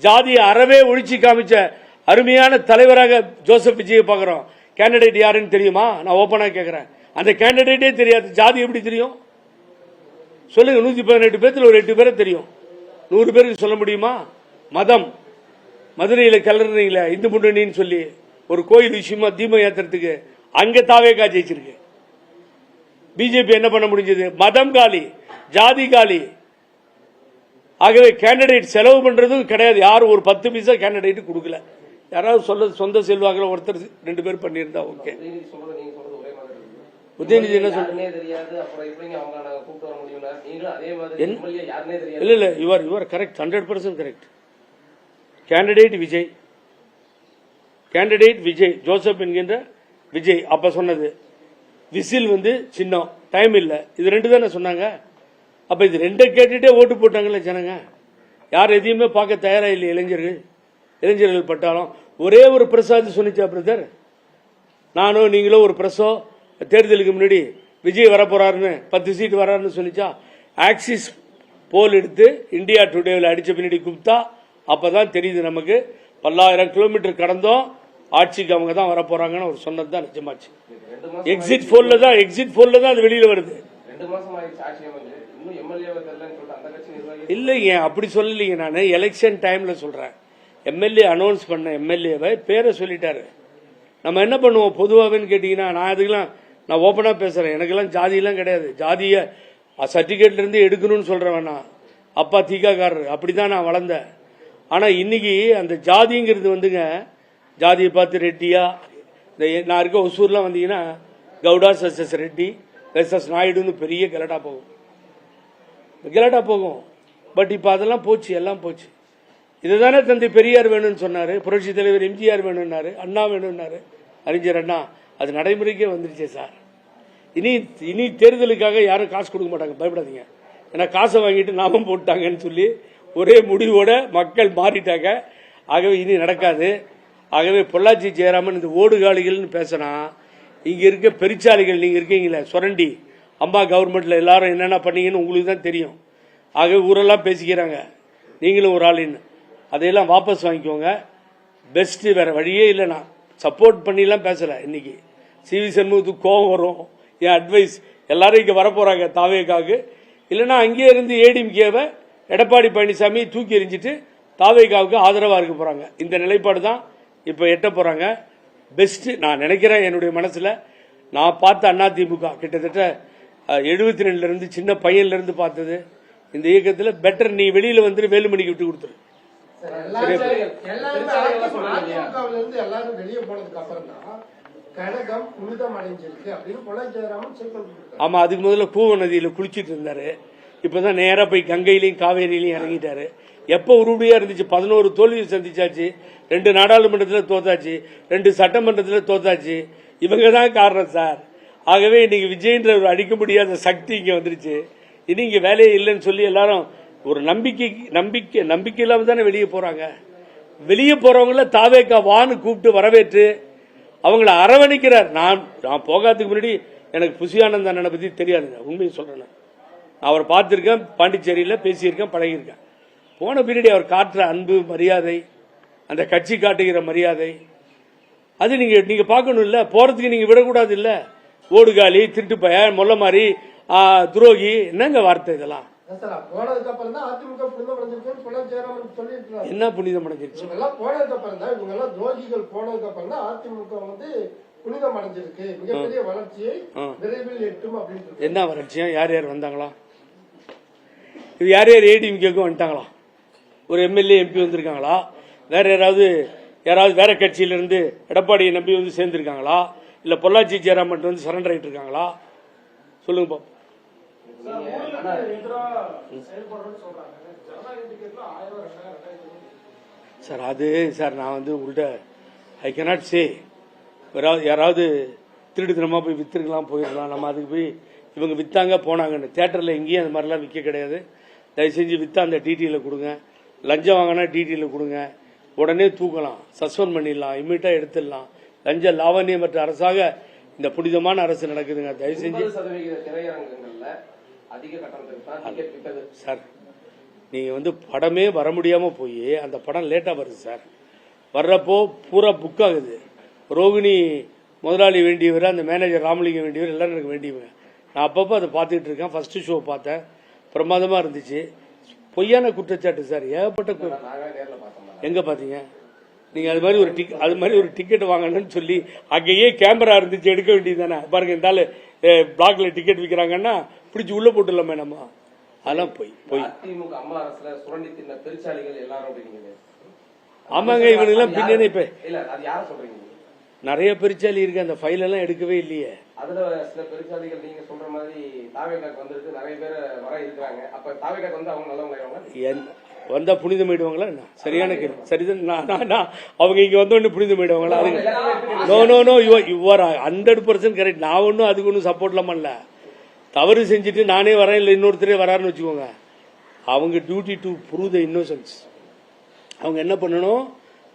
ஜாதியை அறவே ஒழிச்சு காமிச்ச அருமையான தலைவராக ஜோசப் விஜயை பார்க்கிறோம். கேண்டிடேட் யாருன்னு தெரியுமா? நான் ஓப்பனா கேட்கிறேன். அந்த கேண்டிடேட்டே தெரியாது, ஜாதி எப்படி தெரியும் சொல்லுங்க? 118 பேர்த்துல ஒரு 8 பேரை தெரியும். 100 பேருக்கு சொல்ல முடியுமா? மதம், மதுரையில் கலர்றீங்களா இந்து முன்னணின்னு சொல்லி ஒரு கோயில் விஷயமா தீபம் ஏத்துறதுக்கு அங்க தாவேகா ஜெயிச்சிருக்கு. பிஜேபி என்ன பண்ண முடிஞ்சது? மதம் காலி, ஜாதி காலி. ஆகவே கேண்டிடேட் செலவு பண்றதும் கிடையாது. யாரும் ஒரு 10 பைசா கேண்டிடேட் கொடுக்கல. யாராவது சொல்ல சொந்த செல்வாக்கில் ஒருத்தர் 2 பேர் பண்ணியிருந்தா ஓகே. உதயநிதி என்ன சொல்றீங்க? இல்ல இல்ல, your correct, 100% correct. Candidate Vijay, candidate Vijay, Joseph என்கின்ற விஜய் அப்ப சொன்னது. விசில் சின்னம், டைம் இல்ல, இது 2 தானே சொன்னாங்க. அப்ப இது 2 கேட்டுட்டே ஓட்டு போட்டாங்கல்ல ஜனங்க. யார் எதையுமே பார்க்க தயாரா இல்லை. இளைஞர்கள் பட்டாலும் ஒரே ஒரு பிரசாத் சொன்னிச்சா பிரதர்? நானோ நீங்களோ ஒரு பிரசோ தேர்தலுக்கு முன்னாடி விஜய் வரப்போறாருன்னு 10 சீட் வராருன்னு சொல்லிச்சா? ஆக்சிஸ் போல் எடுத்து இந்தியா டுடேவில் அடிச்ச பின்னாடி கூப்பிட்டா அப்பதான் தெரியுது நமக்கு. 10,000 கிலோமீட்டர் கடந்தோம், ஆட்சிக்கு அவங்க தான் வரப்போறாங்கன்னு அவர் சொன்னது தான் நிஜமாச்சு. எக்ஸிட் போல்ல தான் அது வெளியில வருது. இல்லைங்க, அப்படி சொல்லலீங்க. நான் எலெக்ஷன் டைம்ல சொல்றேன். எம்எல்ஏ அனௌன்ஸ் பண்ண எம்எல்ஏவை பேரை சொல்லிட்டாரு. நம்ம என்ன பண்ணுவோம் பொதுவாகன்னு கேட்டீங்கன்னா, நான் அதுக்கெல்லாம் நான் ஓப்பனா பேசுறேன். எனக்கெல்லாம் ஜாதியெல்லாம் கிடையாது. ஜாதிய சர்டிபிகேட்ல இருந்து எடுக்கணும்னு சொல்றேன். வேணாம், அப்பா தீகாக்காரர், அப்படிதான் நான் வளர்ந்தேன். ஆனா இன்னைக்கு அந்த ஜாதிங்கிறது ஜாதியை பார்த்து ரெட்டியா, நான் இருக்க ஒசூர்லாம் வந்தீங்கன்னா கவுடா சஸ் ரெட்டி வெர்சஸ் நாயுடுன்னு பெரிய கலாட்டா போகும். பட் இப்ப அதெல்லாம் போச்சு, எல்லாம் போச்சு. இதுதானே தந்தை பெரியார் வேணும்னு சொன்னாரு, புரட்சி தலைவர் எம்ஜிஆர் வேணும்னாரு, அண்ணா வேணும்னாரு, அறிஞர் அண்ணா. அது நடைமுறைக்கே வந்துருச்சே சார். இனி தேர்தலுக்காக யாரும் காசு கொடுக்க மாட்டாங்க, பயப்படாதீங்க. ஏன்னா காசை வாங்கிட்டு நாமம் போட்டாங்கன்னு சொல்லி ஒரே முடிவோட மக்கள் மாறிட்டாங்க. ஆகவே இனி நடக்காது. ஆகவே பொள்ளாச்சி ஜெயராமன் இந்த ஓடுகாலிகள்னு பேசினா, இங்க இருக்க பெருச்சாளிகள், நீங்க இருக்கீங்களே சுரண்டி, அம்மா கவர்மெண்ட்ல எல்லாரும் என்னென்ன பண்ணீங்கன்னு உங்களுக்கு தான் தெரியும். ஆகவே ஊரெல்லாம் பேசிக்கிறாங்க, நீங்களும் ஒரு ஆளின்னு. அதையெல்லாம் வாபஸ் வாங்கிக்கோங்க. பெஸ்ட், வேற வழியே இல்லை. நான் சப்போர்ட் பண்ணிலாம் பேசல. இன்னைக்கு சிவி சண்முகத்துக்கு கோபம் வரும். என் அட்வைஸ், எல்லாரும் இங்க வரப்போறாங்க தாவேகாவுக்கு. இல்லைன்னா அங்கேயே இருந்து ஏடிஎம்கேவை எடப்பாடி பழனிசாமி தூக்கி எறிஞ்சிட்டு தாவேகாவுக்கு ஆதரவா இருக்க போறாங்க. இந்த நிலைப்பாடு தான் இப்ப எட்ட போறாங்க. பெஸ்ட் நான் நினைக்கிறேன். என்னுடைய மனசுல நான் பார்த்த அதிமுக கிட்டத்தட்ட 72 இருந்து சின்ன பையன்ல இருந்து பார்த்தது இந்த இயக்கத்தில் பெட்டர். நீ வெளியில வேலுமணிக்கு விட்டு கொடுத்துரு. ஆமா, அதுக்கு முதல்ல கூவ நதியில குளிச்சிட்டு இருந்தாரு. இப்பதான் நேரா போய் கங்கையிலையும் காவேரியிலையும் இறங்கிட்டாரு. எப்ப உருப்படியா இருந்துச்சு? 11 தோல்வியை சந்திச்சாச்சு. 2 நாடாளுமன்றத்தில் தோத்தாச்சு, 2 சட்டமன்றத்தில் தோத்தாச்சு. இவங்க தான் காரணம் சார். ஆகவே இன்னைக்கு விஜய்ன்ற ஒரு அடிக்க முடியாத சக்தி இங்க வந்துருச்சு. இனி இங்க வேலையே இல்லைன்னு சொல்லி எல்லாரும் ஒரு நம்பிக்கை இல்லாம தானே வெளியே போறாங்க. வெளியே போறவங்கள தாவேகா வான்னு கூப்பிட்டு வரவேற்று அவங்களை அரவணைக்கிறார். நான் போகாததுக்கு முன்னாடி எனக்கு புசியானந்த அண்ணனை பத்தி தெரியாதுங்க, உண்மையை சொல்றேன். நான் அவரை பார்த்திருக்கேன், பாண்டிச்சேரியில பேசியிருக்கேன், பழகியிருக்கேன். போன பின்னாடி அவர் காட்டுற அன்பு, மரியாதை, அந்த கட்சி காட்டுகிற மரியாதை, அது நீங்க பார்க்கணும் இல்ல. போறதுக்கு நீங்க விடக்கூடாது இல்ல. ஓடுகாலி, திருட்டு பய, மொல்ல மாதிரி, துரோகி, என்னங்க வார்த்தை இதெல்லாம்? என்ன புனிதம் அடைஞ்சிருச்சு? என்ன வளர்ச்சியா? யார் யார் வந்தாங்களா? இது யார் யார் ஏடிஎம்கேக்கும் வந்துட்டாங்களா? ஒரு எம்எல்ஏ எம்பி வந்திருக்காங்களா? வேற யாராவது வேற கட்சியிலிருந்து எடப்பாடியை நம்பி சேர்ந்திருக்காங்களா? இல்ல பொள்ளாச்சி ஜெயராமன் சரண்டர் ஆயிட்டு இருக்காங்களா? சொல்லுங்க பாப்போம். சார் அது சார் நான் உங்கள்கிட்ட ஐ கேனாட் சே. யாராவது திருடுத்தனமா போய் வித்துருக்கலாம், போயிருக்கலாம். நம்ம அதுக்கு போய் இவங்க வித்தாங்க போனாங்கன்னு தியேட்டர்ல எங்கேயும் அந்த மாதிரிலாம் விற்க கிடையாது. தயவு செஞ்சு வித்தா அந்த டிடியில கொடுங்க. லஞ்சம் வாங்கினா டிடியில கொடுங்க. உடனே தூக்கலாம், சஸ்பெண்ட் பண்ணிடலாம், இமீடியட்டா எடுத்துடலாம். லஞ்ச லாவண்யமற்ற அரசாக இந்த புனிதமான அரசு நடக்குதுங்க. தயவு செஞ்சு சார் நீங்கள் வந்து படமே வர முடியாமல் போய் அந்த படம் லேட்டாக வருது சார். வர்றப்போ பூரா புக் ஆகுது. ரோகிணி முதலாளி வேண்டியவர், அந்த மேனேஜர் ராமலிங்கம் வேண்டியவர், எல்லாரும் எனக்கு வேண்டியவங்க. நான் அப்பப்போ அதை பார்த்துக்கிட்டு இருக்கேன். ஃபர்ஸ்ட் ஷோ பார்த்தேன், பிரமாதமாக இருந்துச்சு. பொய்யான குற்றச்சாட்டு சார், ஏகப்பட்ட. எங்கே பார்த்தீங்க நீங்கள்? அது மாதிரி ஒரு டிக்கெட் வாங்கணும்னு சொல்லி அங்கேயே கேமரா இருந்துச்சு, எடுக்க வேண்டியது தானே. பாருங்க, இந்த பிளாக்ல டிக்கெட் விற்கிறாங்கன்னா பிடிச்சி உள்ள போட்டுலாமே நம்ம. அதெல்லாம் போய் ஆமாங்க. இவனுங்கெல்லாம் பின்னணி இப்ப நிறைய பெருச்சாலி இருக்கு. அந்த ஃபைல் எல்லாம் எடுக்கவே இல்லையே. அதுல சில பெருச்சாலிகள் நீங்க சொல்ற மாதிரி தாவேகாக்கு வந்துருக்கு, நிறைய பேர் வர இருக்காங்க. அப்ப தாவேகாக்கு வந்து அவங்க நல்லவங்க வந்தா புனிதமிடுவாங்களா? சரியான கேள்வி. சரிதான். அவங்க இங்க வந்தோடனே புனிதமிடுவாங்களா? அது நோ யுவர் 100% கரெக்ட். நான் ஒன்னும் அதுக்கு ஒன்றும் சப்போர்ட்லாம் பண்ணல. தவறு செஞ்சுட்டு நானே வரேன், இல்லை இன்னொருத்தரே வராருன்னு வச்சுக்கோங்க. அவங்க duty to prove the innocence. அவங்க என்ன பண்ணணும்,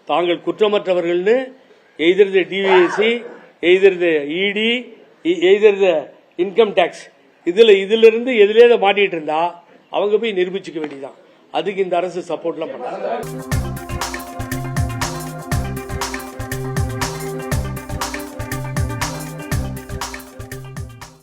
தாங்கள் குற்றமற்றவர்கள்னு either the TVSC, either the ED, either the income tax, இதுல இருந்து எதுலேயே மாட்டிட்டு இருந்தா அவங்க போய் நிரூபிச்சுக்க வேண்டியதான். அதுக்கு இந்த அரசு சப்போர்ட்லாம் பண்ணாங்க.